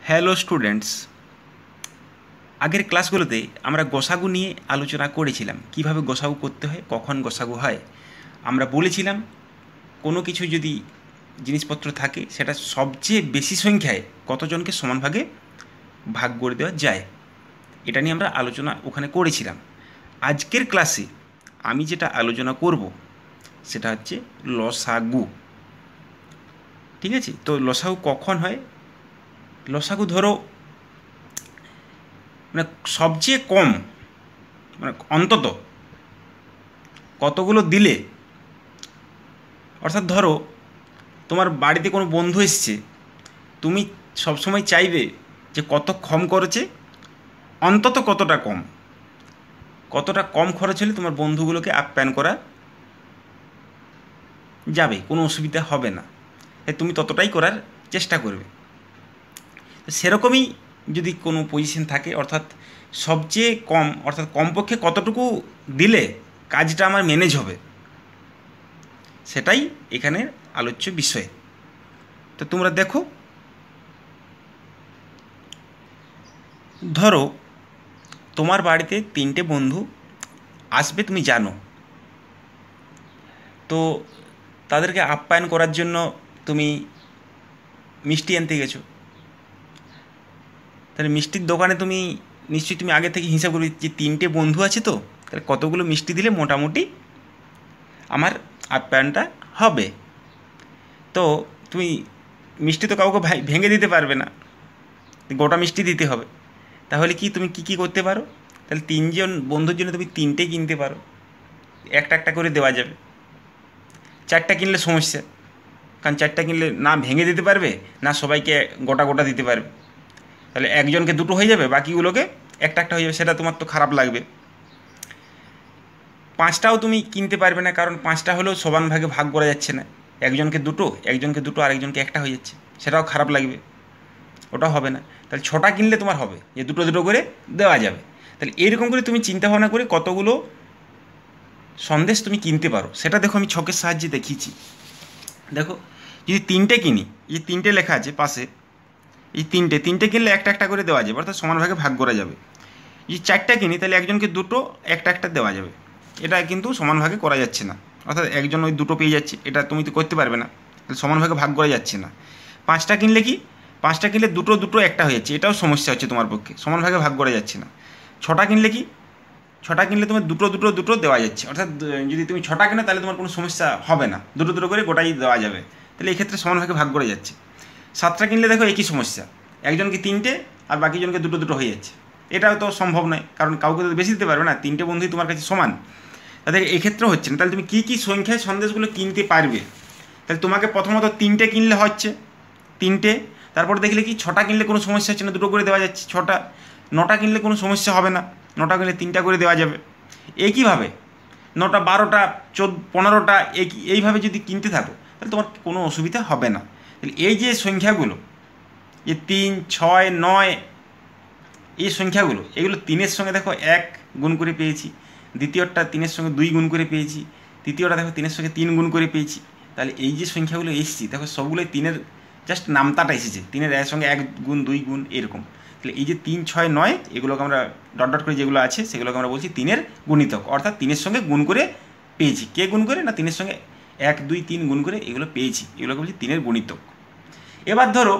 Hello students, আগের ক্লাসগুলোতে আমরা গোসাগু নিয়ে আলোচনা করেছিলাম। কিভাবে গোসাগু করতে হয়, কখন গোসাগু হয়। আমরা বলেছিলাম কোনো কিছু যদি জিনিসপত্র থাকে সেটা সবচেয়ে বেশি সংখ্যায় কতজনকে সমান ভাগে ভাগ করে দেওয়া যায়, এটা নিয়ে আমরা আলোচনা ওখানে করেছিলাম। আজকের ক্লাসে আমি যেটা আলোচনা করব সেটা হচ্ছে লসাগু। ঠিক আছে, তো লসাগু কখন হয়? লসাগু ধরো মানে সবচেয়ে কম, মানে অন্তত কতগুলো দিলে, অর্থাৎ ধরো তোমার বাড়িতে কোনো বন্ধু এসছে, তুমি সবসময় চাইবে যে কত কম খরচে, অন্তত কতটা কম খরচ হলে তোমার বন্ধুগুলোকে আপ্যায়ন করা যাবে, কোনো অসুবিধা হবে না, তাই তুমি ততটাই করার চেষ্টা করবে। সেরকমই যদি কোনো পজিশন থাকে, অর্থাৎ সবচেয়ে কম, অর্থাৎ কমপক্ষে কতটুকু দিলে কাজটা আমার ম্যানেজ হবে, সেটাই এখানে আলোচ্য বিষয়। তো তোমরা দেখো, ধরো তোমার বাড়িতে 3টে বন্ধু আসবে, তুমি জানো, তো তাদেরকে আপ্যায়ন করার জন্য তুমি মিষ্টি আনতে গেছো। তাহলে মিষ্টির দোকানে তুমি নিশ্চয়ই তুমি আগে থেকে হিসাব করবে যে 3টে বন্ধু আছে, তো তাহলে কতগুলো মিষ্টি দিলে মোটামুটি আমার আপ্যায়নটা হবে। তো তুমি মিষ্টি তো কাউকে ভেঙে দিতে পারবে না, গোটা মিষ্টি দিতে হবে। তাহলে কি তুমি কি করতে পারো? তাহলে 3জন বন্ধুর জন্য তুমি 3টে কিনতে পারো, একটা একটা করে দেওয়া যাবে। 4টা কিনলে সমস্যা, কারণ 4টা কিনলে না ভেঙে দিতে পারবে, না সবাইকে গোটা গোটা দিতে পারবে। তাহলে একজনকে 2টো হয়ে যাবে, বাকিগুলোকে একটা একটা হয়ে যাবে, সেটা তোমার তো খারাপ লাগবে। 5টাও তুমি কিনতে পারবে না, কারণ 5টা হলেও সমান ভাগে ভাগ করা যাচ্ছে না। একজনকে 2টো আরেকজনকে একটা হয়ে যাচ্ছে, সেটাও খারাপ লাগবে, ওটাও হবে না। তাহলে 6টা কিনলে তোমার হবে, যে 2টো করে দেওয়া যাবে। তাহলে এরকম করে তুমি চিন্তা ভাবনা করে কতগুলো সন্দেশ তুমি কিনতে পারো, সেটা দেখো আমি ছকের সাহায্যে দেখিয়েছি। দেখো, যদি 3টে কিনি, এই 3টে লেখা আছে পাশে, এই 3টে কিনলে একটা একটা করে দেওয়া যাবে, অর্থাৎ সমান ভাগে ভাগ করা যাবে। যদি 4টা কিনি, তাহলে একজনকে 2টো একটা একটা দেওয়া যাবে, এটা কিন্তু সমান ভাগে করা যাচ্ছে না, অর্থাৎ একজন ওই 2টো পেয়ে যাচ্ছে, এটা তুমি তো করতে পারবে না, তাহলে সমান ভাগে ভাগ করা যাচ্ছে না। 5টা কিনলে কি, 5টা কিনলে 2টো একটা হয়ে যাচ্ছে, এটাও সমস্যা হচ্ছে তোমার পক্ষে, সমান ভাগে ভাগ করা যাচ্ছে না। 6টা কিনলে কি, 6টা কিনলে তোমার 2টো দেওয়া যাচ্ছে, অর্থাৎ যদি তুমি 6টা কেনো তাহলে তোমার কোনো সমস্যা হবে না, 2টো করে গোটাই দেওয়া যাবে, তাহলে এই ক্ষেত্রে সমান ভাগে ভাগ করে যাচ্ছে। 7টা কিনলে দেখো একই সমস্যা, একজনকে 3টে আর বাকিজনকে 2টো হয়ে যাচ্ছে, এটাও তো সম্ভব নয়, কারণ কাউকে তো বেশি দিতে পারবে না, 3টে বন্ধুই তোমার কাছে সমান, তাদের এক্ষেত্রেও হচ্ছে না। তাহলে তুমি কী কী সংখ্যায় সন্দেশগুলো কিনতে পারবে? তাহলে তোমাকে প্রথমত 3টে কিনলে হচ্ছে, 3টে, তারপরে দেখলে কি 6টা কিনলে কোনো সমস্যা হচ্ছে না, 2টো করে দেওয়া যাচ্ছে 6টা। 9টা কিনলে কোনো সমস্যা হবে না, 9টা কিনলে 3টা করে দেওয়া যাবে। একইভাবে 9টা, 12টা, 15টা এইভাবে যদি কিনতে থাকো, তাহলে তোমার কোনো অসুবিধা হবে না। তাহলে এই যে সংখ্যাগুলো, এই 3, 6, 9, এই সংখ্যাগুলো, এগুলো 3-এর সঙ্গে দেখো 1 গুণ করে পেয়েছি, দ্বিতীয়টা 3-এর সঙ্গে 2 গুণ করে পেয়েছি, তৃতীয়টা দেখো 3-এর সঙ্গে 3 গুণ করে পেয়েছি। তাহলে এই যে সংখ্যাগুলো এসেছি, দেখো সবগুলোই 3-এর জাস্ট নামতাটা এসেছে, 3-এর এর সঙ্গে 1 গুণ 2 গুণ এরকম। তাহলে এই যে 3, 6, 9, এগুলোকে আমরা ডট করে যেগুলো আছে সেগুলোকে আমরা বলছি 3-এর গুণিতক, অর্থাৎ 3-এর সঙ্গে গুণ করে পেয়েছি। কে গুণ করে? না 3-এর সঙ্গে 1, 2, 3 গুণ করে এগুলো পেয়েছি, এগুলোকে বলছি 3-এর গুণিতক। এবার ধরো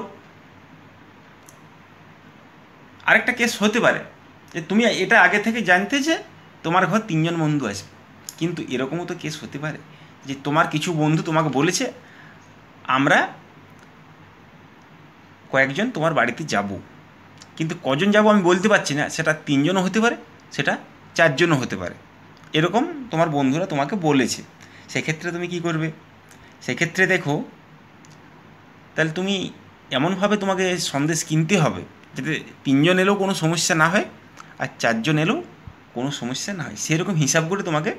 আরেকটা কেস হতে পারে যে তুমি এটা আগে থেকে জানতে যে তোমার ঘর 3জন বন্ধু আছে, কিন্তু এরকমও তো কেস হতে পারে যে তোমার কিছু বন্ধু তোমাকে বলেছে আমরা কয়েকজন তোমার বাড়িতে যাব, কিন্তু কজন যাব আমি বলতে পারছি না, সেটা 3জনও হতে পারে, সেটা 4জনও হতে পারে, এরকম তোমার বন্ধুরা তোমাকে বলেছে। সেক্ষেত্রে তুমি কি করবে? সেক্ষেত্রে দেখো, তাহলে তুমি এমনভাবে তোমাকে সন্দেশ কিনতে হবে যাতে 3জন এলেও কোনো সমস্যা না হয় আর 4জন এলেও কোনো সমস্যা না হয়, সেরকম হিসাব করে তোমাকে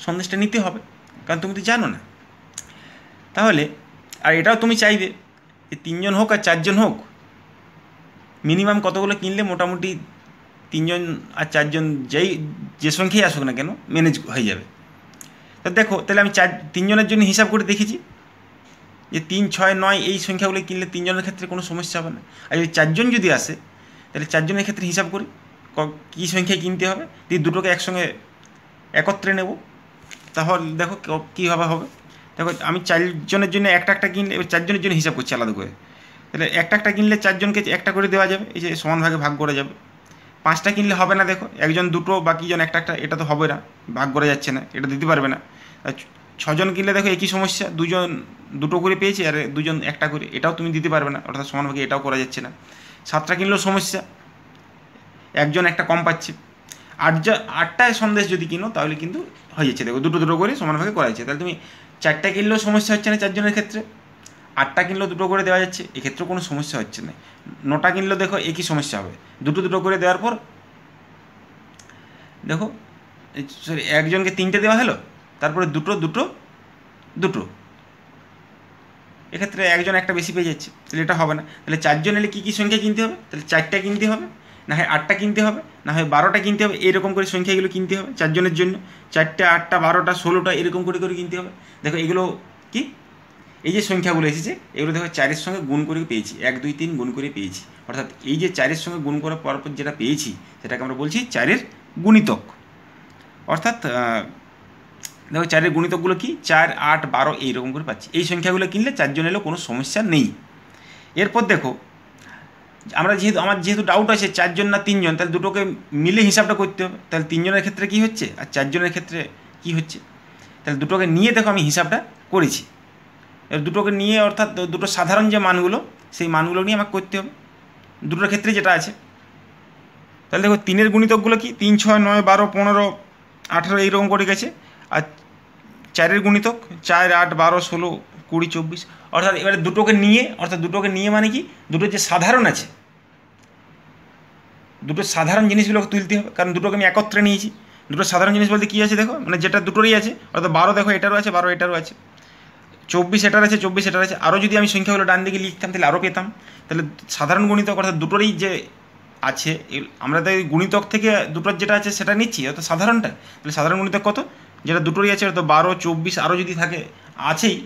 সন্দেশটা নিতে হবে, কারণ তুমি তো জানো না। তাহলে আর এটাও তুমি চাইবে যে 3জন হোক আর 4জন হোক, মিনিমাম কতগুলো কিনলে মোটামুটি 3জন আর 4জন যে সংখ্যাই আসুক না কেন ম্যানেজ হয়ে যাবে। তো দেখো, তাহলে আমি 3জনের জন্য হিসাব করে দেখেছি যে 3, 6, 9 এই সংখ্যাগুলো কিনলে 3 জনের ক্ষেত্রে কোনো সমস্যা হবে না। আর যদি 4 জন যদি আসে তাহলে 4 জনের ক্ষেত্রে হিসাব করি কী সংখ্যায় কিনতে হবে, দিয়ে দুটোকে একসঙ্গে একত্রে নেব, তাহলে দেখো কীভাবে হবে। দেখো আমি 4 জনের জন্য একটা একটা কিনলে, এবার 4 জনের জন্য হিসাব করছি আলাদা করে, তাহলে একটা একটা কিনলে 4 জনকে একটা করে দেওয়া যাবে, এই যে সমান ভাগে ভাগ করা যাবে। 5টা কিনলে হবে না, দেখো একজন দুটো বাকি জন একটা একটা, এটা তো হবে না, ভাগ করা যাচ্ছে না, এটা দিতে পারবে না। 6 জন কিনলে দেখো একই সমস্যা, 2 জন দুটো করে পেয়েছে আর 2 জন একটা করে, এটাও তুমি দিতে পারবে না, অর্থাৎ সমান ভাগে এটাও করা যাচ্ছে না। 7টা কিনলেও সমস্যা, একজন একটা কম পাচ্ছে। 8টায় সন্দেশ যদি কিনো তাহলে কিন্তু হয়ে যাচ্ছে, দেখো দুটো দুটো করে সমান ভাগে করা যাচ্ছে। তাহলে তুমি 4টা কিনলেও সমস্যা হচ্ছে না 4 জনের ক্ষেত্রে, 8টা কিনলেও দুটো করে দেওয়া যাচ্ছে, এক্ষেত্রেও কোনো সমস্যা হচ্ছে না। 9টা কিনলেও দেখো একই সমস্যা হবে, দুটো দুটো করে দেওয়ার পর দেখো সরি একজনকে 3টে দেওয়া হলো, তারপরে দুটো দুটো দুটো, এক্ষেত্রে একজন একটা বেশি পেয়ে যাচ্ছে, তাহলে এটা হবে না। তাহলে 4 জন এলে কী কী সংখ্যা কিনতে হবে, তাহলে 4টা কিনতে হবে, না হয় 8টা কিনতে হবে, না হয় 12টা কিনতে হবে, এরকম করে সংখ্যাগুলো কিনতে হবে 4 জনের জন্য। 4টা, 8টা, 12টা, 16টা এরকম করে করে কিনতে হবে। দেখো এগুলো কি, এই যে সংখ্যাগুলো এসেছে এগুলো দেখো 4-এর সঙ্গে গুণ করে পেয়েছি, 1, 2, 3 গুণ করে পেয়েছি, অর্থাৎ এই যে 4-এর সঙ্গে গুণ করার পরপর যেটা পেয়েছি সেটাকে আমরা বলছি 4-এর গুণিতক। অর্থাৎ দেখো 4-এর গুণিতকগুলো কি 4, 8, 12 এইরকম করে পাচ্ছি। এই সংখ্যাগুলো কিনলে 4 জন এলেও কোনো সমস্যা নেই। এরপর দেখো আমার যেহেতু ডাউট আছে 4 জন না 3 জন, তাহলে দুটোকে মিলে হিসাবটা করতে হবে। তাহলে 3 জনের ক্ষেত্রে কী হচ্ছে আর 4 জনের ক্ষেত্রে কী হচ্ছে, তাহলে দুটোকে নিয়ে দেখো আমি হিসাবটা করেছি। এবার দুটোকে নিয়ে অর্থাৎ দুটো সাধারণ যে মানগুলো সেই মানগুলো নিয়ে আমাকে করতে হবে দুটোর ক্ষেত্রে যেটা আছে। তাহলে দেখো 3-এর গুণিতকগুলো কি 3, 6, 9, 12, 15, 18 এইরকম করে গেছে। আর 4-এর গুণিতক 4, 8, 12, 16, 20, 24, অর্থাৎ এবারে দুটোকে নিয়ে মানে কি দুটো যে সাধারণ আছে দুটো সাধারণ জিনিসগুলোকে তুলতে হবে, কারণ দুটোকে আমি একত্রে নিয়েছি। দুটো সাধারণ জিনিস বলতে কী আছে দেখো, মানে যেটা দুটোরই আছে, অর্থাৎ 12 দেখো এটারও আছে, 12 এটারও আছে, 24 এটার আছে, 24 এটার আছে। আরও যদি আমি সংখ্যাগুলো ডান দিকে লিখতাম তাহলে আরও পেতাম। তাহলে সাধারণ গুণিতক অর্থাৎ দুটোরই যে আছে, আমরা তো এই গুণিতক থেকে দুটোর যেটা আছে সেটা নিচ্ছি, অর্থাৎ সাধারণটা। তাহলে সাধারণ গুণিতক কত, যেটা দুটোরই আছে, অর্থাৎ 12, 24, আরও যদি থাকে আছেই,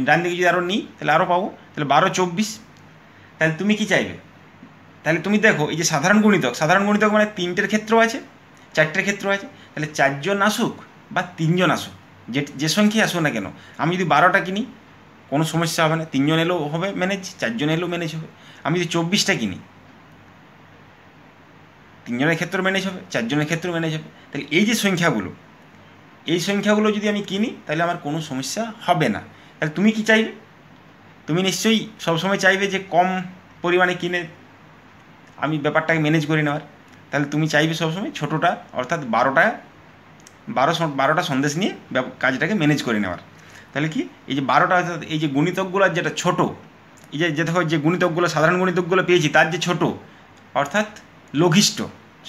ডান দিকে যদি আরও নিই তাহলে আরও পাবো, তাহলে 12, 24। তাহলে তুমি কি চাইবে, তাহলে তুমি দেখো এই যে সাধারণ গুণিতক মানে 3টের ক্ষেত্রেও আছে, 4টের ক্ষেত্রেও আছে। তাহলে 4 জন আসুক বা 3 জন আসুক, যে সংখ্যায় আসুক না কেন, আমি যদি 12টা কিনি কোনো সমস্যা হবে না, 3 জন এলেও হবে ম্যানেজ, 4 জন এলেও ম্যানেজ হবে। আমি যদি 24টা কিনি 3 জনের ক্ষেত্রেও ম্যানেজ হবে, 4 জনের ক্ষেত্রেও ম্যানেজ হবে। তাহলে এই যে সংখ্যাগুলো যদি আমি কিনি তাহলে আমার কোনো সমস্যা হবে না। তাহলে তুমি কি চাইবে, তুমি নিশ্চয়ই সবসময় চাইবে যে কম পরিমাণে কিনে আমি ব্যাপারটাকে ম্যানেজ করে নেওয়ার। তাহলে তুমি চাইবে সবসময় ছোটোটা, অর্থাৎ 12টা সন্দেশ নিয়ে কাজটাকে ম্যানেজ করে নেওয়ার। তাহলে কি এই যে 12টা, অর্থাৎ এই যে গুণিতকগুলোর যেটা ছোটো, এই যে দেখো যে গুণিতকগুলো সাধারণ গুণিতকগুলো পেয়েছি তার যে ছোটো, অর্থাৎ লঘিষ্ঠ,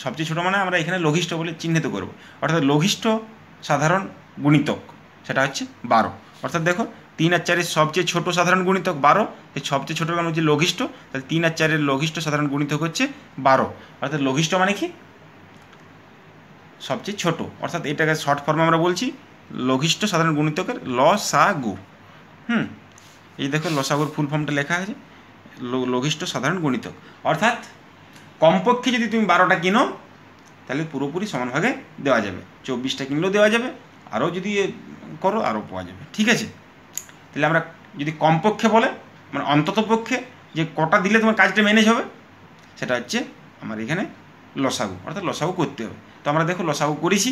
সবচেয়ে ছোটো মানে আমরা এখানে লঘিষ্ঠ বলে চিহ্নিত করব, অর্থাৎ লঘিষ্ঠ সাধারণ গুণিতক সেটা হচ্ছে 12। অর্থাৎ দেখো 3 আর 4-এর সবচেয়ে ছোটো সাধারণ গুণিতক 12, এই সবচেয়ে ছোটো কারণ হচ্ছে লঘিষ্ঠ, তাহলে 3 আর 4-এর লঘিষ্ঠ সাধারণ গুণিতক হচ্ছে 12। অর্থাৎ লঘিষ্ঠ মানে কি সবচেয়ে ছোট, অর্থাৎ এটাকে শর্ট ফর্মে আমরা বলছি লঘিষ্ঠ সাধারণ গুণিতকের লসাগু। এই দেখো লসাগুর ফুল ফর্মটা লেখা আছে লঘিষ্ঠ সাধারণ গুণিতক। অর্থাৎ কমপক্ষে যদি তুমি 12টা কিনো তাহলে পুরোপুরি সমানভাগে দেওয়া যাবে, 24টা কিনলেও দেওয়া যাবে, আরও যদি করো আরও পাওয়া যাবে, ঠিক আছে। তাহলে আমরা যদি কমপক্ষে বলে মানে অন্তত পক্ষে যে কটা দিলে তোমার কাজটা ম্যানেজ হবে সেটা হচ্ছে আমার এখানে লসাগু, অর্থাৎ লসাগু করতে হবে। তো আমরা দেখো লসাগু করেছি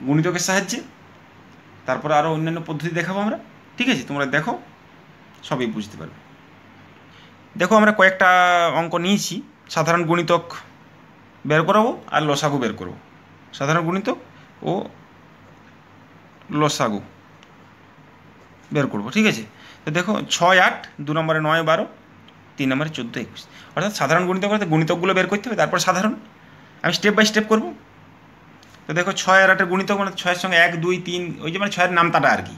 গুণিতকের সাহায্যে, তারপরে আরও অন্যান্য পদ্ধতি দেখাবো আমরা, ঠিক আছে। তোমরা দেখো সবই বুঝতে পারবে। দেখো আমরা কয়েকটা অঙ্ক নিয়েছি, সাধারণ গুণিতক বের করাবো আর লসাগু বের করবো, সাধারণ গুণিতক ও লসাগু বের করবো, ঠিক আছে। তো দেখো 6, 8, 2 নম্বরে 9, 12, 3 নম্বরে 14, 21, অর্থাৎ সাধারণ গুণিতক করতে গুণিতকগুলো বের করতে হবে, তারপর সাধারণ আমি স্টেপ বাই স্টেপ করবো। তো দেখো 6 আর 8-এর গুণিতক মানে 6-এর সঙ্গে 1, 2, 3, ওই যে মানে 6-এর নামতাটা আর কি,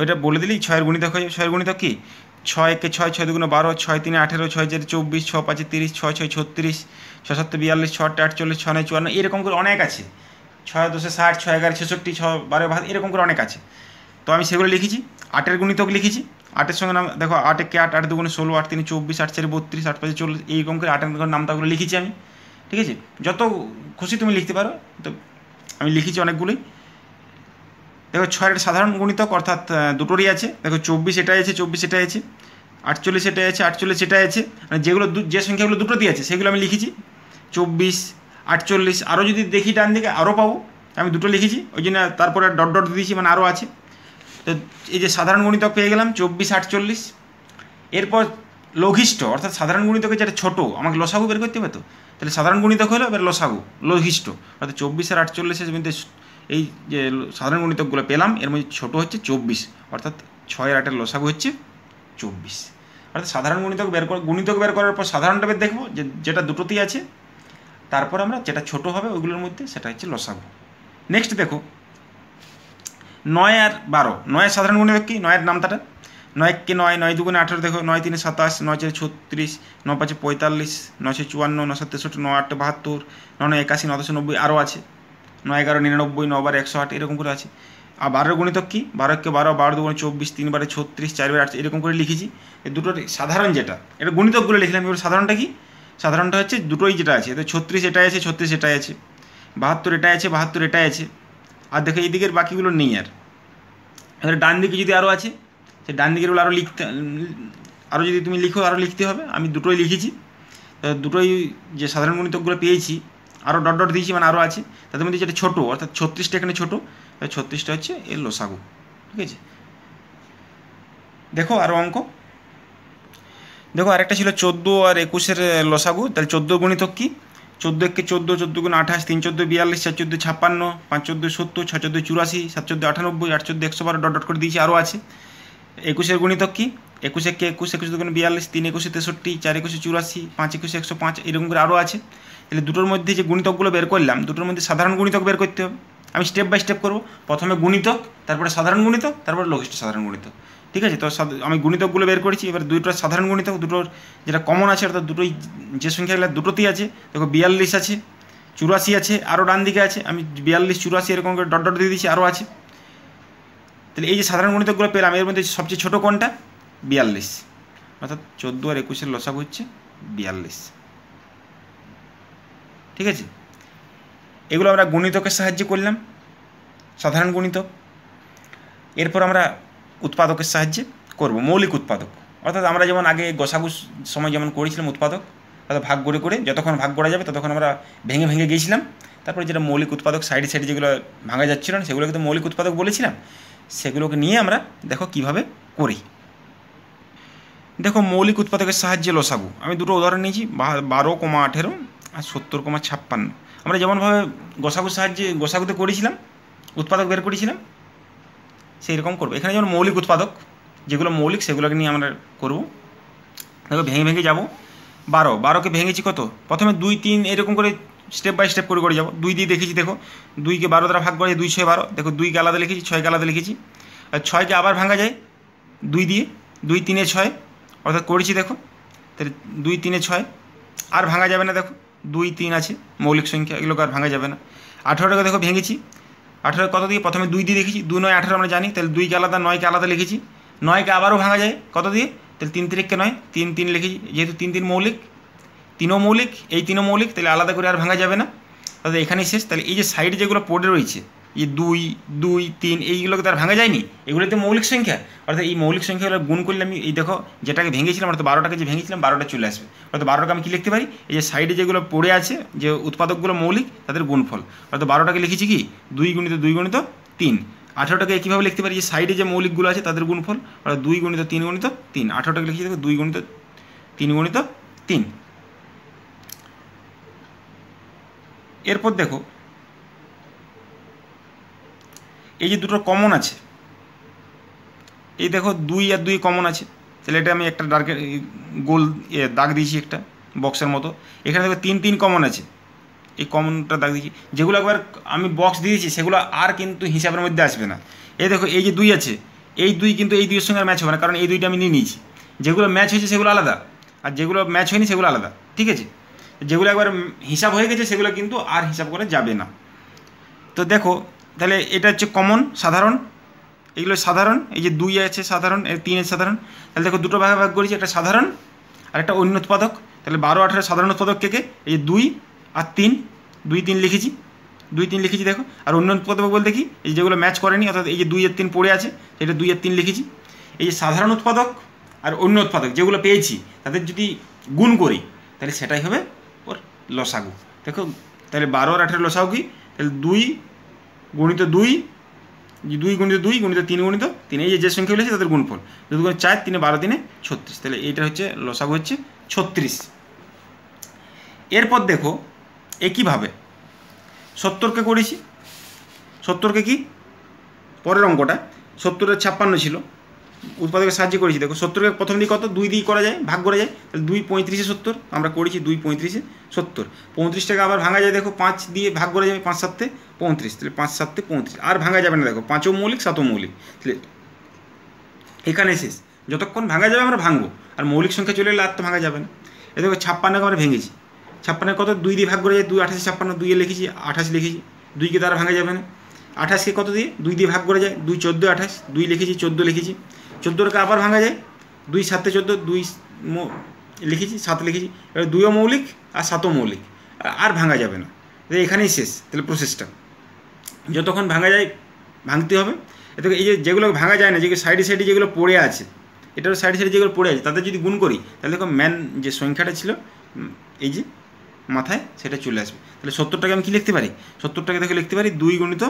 ওইটা বলে দিলেই 6-এর গুণিতক হয়ে যাবে। 6-এর গুণিতক কি 6 একে 6, 6 দুগুণে 12, 6 3 18, 6 4 24, 6 5 30, 6 6 36, 6 7 42, 6 8 48, 6 9 54, এরকম করে অনেক আছে, 6 10 60, 6 11 66, 6 12 72, এরকম করে অনেক আছে। তো আমি সেগুলো লিখেছি। 8-এর গুণিতক লিখেছি, আটের সঙ্গে নাম দেখো, 8 একে 8, 8 দুগুণে 16, 8 3 24, 8 4 32, 8 5 40, এইরকম করে 8 নামতাগুলো লিখেছি আমি। ঠিক আছে, যত খুশি তুমি লিখতে পারো, তো আমি লিখেছি অনেকগুলোই। দেখো 6-এর সাধারণ গুণিতক অর্থাৎ দুটোরই আছে। দেখো 24 এটাই আছে, 24 এটাই আছে, 48 এটাই আছে, 48 এটাই আছে, মানে যেগুলো যে সংখ্যাগুলো দুটো দিয়ে আছে সেগুলো আমি লিখেছি 24, 48। আরও যদি দেখি ডান দিকে আরও পাবো, আমি দুটো লিখেছি, ওই জন্য তারপরে ডট ডট দিয়েছি, মানে আরও আছে। তো এই যে সাধারণ গুণিতক পেয়ে গেলাম 24, 48। এরপর লঘিষ্ঠ অর্থাৎ সাধারণ গুণিতকে যেটা ছোটো, আমাকে লসাগু বের করতে হবে, তো তাহলে সাধারণ গুণিতক হলো এবার লসাগু লঘিষ্ঠ অর্থাৎ 24 আর 48-এর মধ্যে এই যে সাধারণ গুণিতকগুলো পেলাম এর মধ্যে ছোটো হচ্ছে 24, অর্থাৎ 6 আর 8-এর লসাগু হচ্ছে 24। অর্থাৎ সাধারণ গুণিতক বের করার পর সাধারণটা বের দেখবো যেটা দুটোতেই আছে, তারপর আমরা যেটা ছোটো হবে ওইগুলোর মধ্যে সেটা হচ্ছে লসাগু। নেক্সট দেখো 9 আর 12, 9-এর সাধারণ গুণিতক কি? 9-এর নামতাটা 9 কে 9, 9 দুগুণে 18, দেখো 9 3 27, 9 4 36, 9 5 45, 9 6 54, 9 7 63, 9 8 72, 9 9 81, 9 10 90, আরও আছে 9 11 99, 9 12 108, এরকম করে আছে। আর 12-এর গুণিতক কি? 12 কে 12, 12 দুগুণে 24, 3 12 36, 4 12 8, এরকম করে লিখেছি। এই দুটোর সাধারণ যেটা, এটা গুণিতকগুলো লিখলাম। এবার সাধারণটা কি? সাধারণটা হচ্ছে দুটোই যেটা আছে, তো 36 এটাই আছে, 36 এটাই আছে, 72 এটাই আছে, 72 এটাই আছে। আর দেখো এই দিকের বাকিগুলো নেই আর। এবার ডান দিকে যদি আরও আছে, সে ডান দিকেরগুলো আরও লিখতে, আরও যদি তুমি লিখো আরও লিখতে হবে। আমি দুটোই লিখেছি, দুটোই যে সাধারণ গুণিতকগুলো পেয়েছি আরও ডট ডট দিয়েছি, মানে আরও আছে। তাদের মধ্যে যেটা ছোটো অর্থাৎ 36টা এখানে ছোটো, 36টা হচ্ছে এর লসাগু। ঠিক আছে, দেখো আরও অঙ্ক দেখো, আরেকটা ছিল 14 আর 21-এর লসাগু। তাহলে 14 গুণিতক কি? 14 একে 14, 14 গুণ 28, 3 14 42, 4 14 56, 5 14 70, 6 14 84, 7 14 98, 8 14 112, ডট ডট করে দিয়েছি, আরও আছে। 21-এর গুণিতক কি? 21 একে 21, 21 দুগুণ 42, 3 21 63, 4 21 84, 5 21 105, এরকম করে আরও আছে। তাহলে দুটোর মধ্যে যে গুণিতকগুলো বের করলাম, দুটোর মধ্যে সাধারণ গুণিতক বের করতে হবে। আমি স্টেপ বাই স্টেপ করবো, প্রথমে গুণিতক, তারপরে সাধারণ গুণিতক, তারপরে লঘিষ্ঠ সাধারণ গুণিতক। ঠিক আছে, তো আমি গুণিতকগুলো বের করেছি। এবার দুটোর সাধারণ গুণিতক, দুটোর যেটা কমন আছে অর্থাৎ দুটোই যে সংখ্যাগুলো দুটোতেই আছে, দেখো 42 আছে, 84 আছে, আরও ডান দিকে আছে, আমি 42 84 এরকম করে ডট ডট দিয়ে দিচ্ছি, আরও আছে। তাহলে এই যে সাধারণ গুণিতকগুলো পেলাম, এর মধ্যে সবচেয়ে ছোটো কোনটা? 42, অর্থাৎ 14 আর 21-এর লসাগু হচ্ছে 42। ঠিক আছে, এগুলো আমরা গুণিতকের সাহায্যে করলাম, সাধারণ গুণিতক। এরপর আমরা উৎপাদকের সাহায্যে করব, মৌলিক উৎপাদক। অর্থাৎ আমরা যেমন আগে গসাগুর সময় যেমন করেছিলাম উৎপাদক, অর্থাৎ ভাগ করে করে যতক্ষণ ভাগ করা যাবে ততক্ষণ আমরা ভেঙে ভেঙে গিয়েছিলাম। তারপরে যেটা মৌলিক উৎপাদক, সাইডে সাইডে যেগুলো ভাঙা যাচ্ছিল না সেগুলোকে তো মৌলিক উৎপাদক বলেছিলাম। সেগুলোকে নিয়ে আমরা দেখো কিভাবে করি। দেখো মৌলিক উৎপাদকের সাহায্যে লসাগু, আমি দুটো উদাহরণ নিয়েছি, 12,18 আর 70,56। আমরা যেমনভাবে গসাগুর সাহায্যে গসাগুতে করেছিলাম, উৎপাদক বের করেছিলাম, সেই রকম করবো এখানে। যেমন মৌলিক উৎপাদক যেগুলো মৌলিক সেগুলোকে নিয়ে আমরা করবো। দেখো ভেঙে ভেঙে যাবো। 12কে ভেঙেছি কত? প্রথমে 2 3 এরকম করে স্টেপ বাই স্টেপ করে করে যাবো। 2 দিয়ে দেখেছি, দেখো 2কে 12 দ্বারা ভাগ করা যায়, 2 6 12। দেখো 2কে আলাদা লিখেছি, 6কে আলাদা লিখেছি। আর 6কে আবার ভাঙা যায় 2 দিয়ে, 2 3 6, অর্থাৎ করেছি। দেখো তাহলে 2 3 6 আর ভাঙা যাবে না। দেখো 2 3 আছে মৌলিক সংখ্যা, এগুলোকে আর ভাঙা যাবে না। 18টাকে দেখো ভেঙেছি, 18 কত দিয়ে? প্রথমে 2 দিয়ে দেখেছি, 2 9 18 আমরা জানি, তাহলে 2কে আলাদা, 9কে আলাদা লিখেছি। 9কে আবারও ভাঙা যায় কত দিয়ে? তাহলে 3 3 9, 3 3 লিখেছি, যেহেতু 3 3 মৌলিক, 3ও মৌলিক, এই 3ও মৌলিক, তাহলে আলাদা করে আর ভাঙা যাবে না, তাহলে এখানেই শেষ। তাহলে এই যে সাইডে যেগুলো পড়ে রয়েছে, এই 2 2 3, এইগুলোকে তো আর ভাঙা যায়নি, এগুলোতে মৌলিক সংখ্যা। অর্থাৎ এই মৌলিক সংখ্যাগুলো গুণ করলে আমি এই দেখো যেটাকে ভেঙেছিলাম, অর্থাৎ 12টাকে যে ভেঙেছিলাম 12টা চলে আসবে। অর্থাৎ 12টাকে আমি কী লিখতে পারি? এই যে সাইডে যেগুলো পড়ে আছে, যে উৎপাদকগুলো মৌলিক তাদের গুণফল। অর্থাৎ 12টাকে লিখেছি কি 2 গুণিত 2 গুণিত 3। 18টাকে কীভাবে লিখতে পারি? যে সাইডে যে মৌলিকগুলো আছে তাদের গুণফল, অর্থাৎ 2 গুণিত 3 গুণিত 3। 18টাকে লিখেছি দেখো 2 গুণিত 3 গুণিত 3। এরপর দেখো এই যে দুটো কমন আছে, এই দেখো 2 আর 2 কমন আছে, তাহলে এটা আমি একটা ডার্কের গোল দাগ দিয়েছি একটা বক্সের মতো। এখানে দেখো 3 3 কমন আছে, এই কমনটা দাগ দিয়েছি। যেগুলো একবার আমি বক্স দিয়েছি সেগুলো আর কিন্তু হিসাবের মধ্যে আসবে না। এই দেখো এই যে 2 আছে, এই 2 কিন্তু এই 2-এর সঙ্গে ম্যাচ হবে না, কারণ এই 2টা আমি নিয়ে নিয়েছি। যেগুলো ম্যাচ হয়েছে সেগুলো আলাদা, আর যেগুলো ম্যাচ হয়নি সেগুলো আলাদা। ঠিক আছে, যেগুলো একবার হিসাব হয়ে গেছে সেগুলো কিন্তু আর হিসাব করা যাবে না। তো দেখো তাহলে এটা হচ্ছে কমন সাধারণ, এগুলো সাধারণ, এই যে 2 আছে সাধারণ, 3 সাধারণ। তাহলে দেখো দুটো ভাগে ভাগ করেছি, একটা সাধারণ আর একটা অন্য উৎপাদক। তাহলে 12, 18 সাধারণ উৎপাদক কে এই যে 2 আর 3, 2, 3 লিখেছি, 2, 3 লিখেছি দেখো। আর অন্য উৎপাদক বলতে কি, এই যেগুলো ম্যাচ করেনি, অর্থাৎ এই যে 2 আর 3 পড়ে আছে, সেটা 2 আর 3 লিখেছি। এই যে সাধারণ উৎপাদক আর অন্য উৎপাদক যেগুলো পেয়েছি তাদের যদি গুণ করি তাহলে সেটাই হবে ওর লসাগু। দেখো তাহলে 12 আর 18 লসাগু কি, তাহলে 2 গুণিত 2, 2 গুণিত 2 গুণিত 3 গুণিত 3, এই যে সংখ্যাগুলো আছে তাদের গুণফল 2 গুণ 4, 3 12, 3 36। তাহলে এইটা হচ্ছে লসাগু হচ্ছে 36। এরপর দেখো একইভাবে 70কে করেছি। 70কে কি, পরের অঙ্কটা 70 এর 56 ছিল, উৎপাদকের সাহায্যে করেছি। দেখো 70কে প্রথম দিকে কত, 2 দিয়ে করা যায়, ভাগ করা যায়। তাহলে 2 35 70 আমরা করেছি, 2 35 70। 35টাকে আবার ভাঙা যায়, দেখো 5 দিয়ে ভাগ করা যাবে, 5 7 35। তাহলে 5 7 35 আর ভাঙা যাবে না, দেখো 5ও মৌলিক 7ও মৌলিক। তাহলে এখানে শেষ, যতক্ষণ ভাঙা যাবে আমরা ভাঙবো, আর মৌলিক সংখ্যা চলে এলে আর তো ভাঙা যাবে না। এ দেখো 56কে আমরা ভেঙেছি, 56 কত, 2 দিয়ে ভাগ করা যায়, 2 28 56, 2 এ লিখেছি 28 লিখেছি, 2কে দ্বারা ভাঙা যাবে না। 28কে কত দিয়ে, 2 দিয়ে ভাগ করা যায়, 2 14 28, 2 লিখেছি 14 লিখেছি। 14কে আবার ভাঙা যায়, 2 7 14, 2 লিখেছি 7 লিখেছি। এবার 2ও মৌলিক আর 7ও মৌলিক, আর ভাঙা যাবে না। এখানেই শেষ। তাহলে প্রসেসটা যতক্ষণ ভাঙা যায় ভাঙতে হবে। এতে এই যে যেগুলো ভাঙা যায় না, যেগুলো সাইডে সাইডে যেগুলো পড়ে আছে, এটারও সাইডে সাইডে যেগুলো পড়ে আছে তাদের যদি গুণ করি তাহলে দেখো ম্যান যে সংখ্যাটা ছিল এই যে মাথায় সেটা চলে আসবে। তাহলে 70টাকে আমি কী লিখতে পারি, 70টাকে দেখে লিখতে পারি 2 গুণিত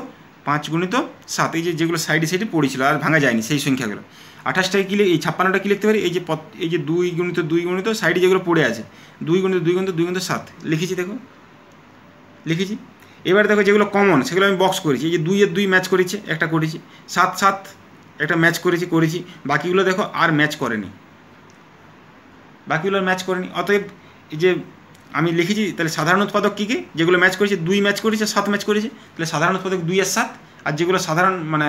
5 গুণিত 7, এই যে যেগুলো সাইডে সাইডে পড়েছিল আর ভাঙা যায়নি সেই সংখ্যাগুলো। 28টাকে কী, এই 56টা কী লিখতে পারি, এই যে 2 গুণিত 2 গুণিত সাইডে যেগুলো পড়ে আছে, 2 গুণিত 2 গুণিত 2 গুণিত 7 লিখেছি, দেখো লিখেছি। এবার দেখো যেগুলো কমন সেগুলো আমি বক্স করেছি, এই যে 2 এর 2 ম্যাচ করেছে, একটা করেছি, 7 7 একটা ম্যাচ করেছি, বাকিগুলো দেখো আর ম্যাচ করেনি, বাকিগুলো ম্যাচ করেনি। অতএব এই যে আমি লিখেছি, তাহলে সাধারণ উৎপাদক কী কী, যেগুলো ম্যাচ করেছে 2 ম্যাচ করেছে, 7 ম্যাচ করেছে, তাহলে সাধারণ উৎপাদক 2 আর 7। আর যেগুলো সাধারণ মানে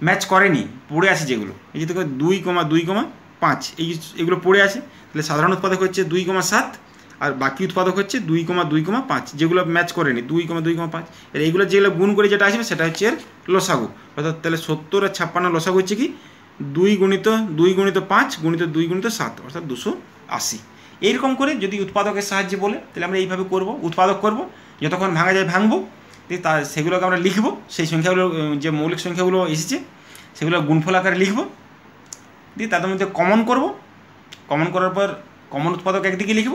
ম্যাচ করেনি পড়ে আছে যেগুলো, এই যে দেখো 2, 2, 5, এগুলো পড়ে আছে, তাহলে সাধারণ উৎপাদক হচ্ছে 2, 7, আর বাকি উৎপাদক হচ্ছে 2, 2, 5, যেগুলো ম্যাচ করেনি 2, 2, 5। এর এইগুলো যেগুলো গুণ করে যেটা আসবে সেটা হচ্ছে এর লসাগু। অর্থাৎ তাহলে 70 আর 56 লসাগু হচ্ছে কি, 2 গুণিত 5 গুণিত 2 গুণিত 7, অর্থাৎ 280। এইরকম করে যদি উৎপাদকের সাহায্যে বলে তাহলে আমরা এইভাবে করব, উৎপাদক করব, যতক্ষণ ভাঙা যায় ভাঙবো, দিয়ে তা সেগুলোকে আমরা লিখবো, সেই সংখ্যাগুলো যে মৌলিক সংখ্যাগুলো এসেছে সেগুলো গুণফল আকারে লিখব, দিয়ে তাদের মধ্যে কমন করব। কমন করার পর কমন উৎপাদক একদিকে লিখব,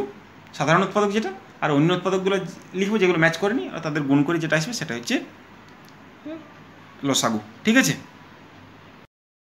সাধারণ উৎপাদক যেটা, আর অন্য উৎপাদকগুলো লিখবো যেগুলো ম্যাচ করেনি, আর তাদের গুণ করে যেটা আসবে সেটা হচ্ছে লসাগু। ঠিক আছে।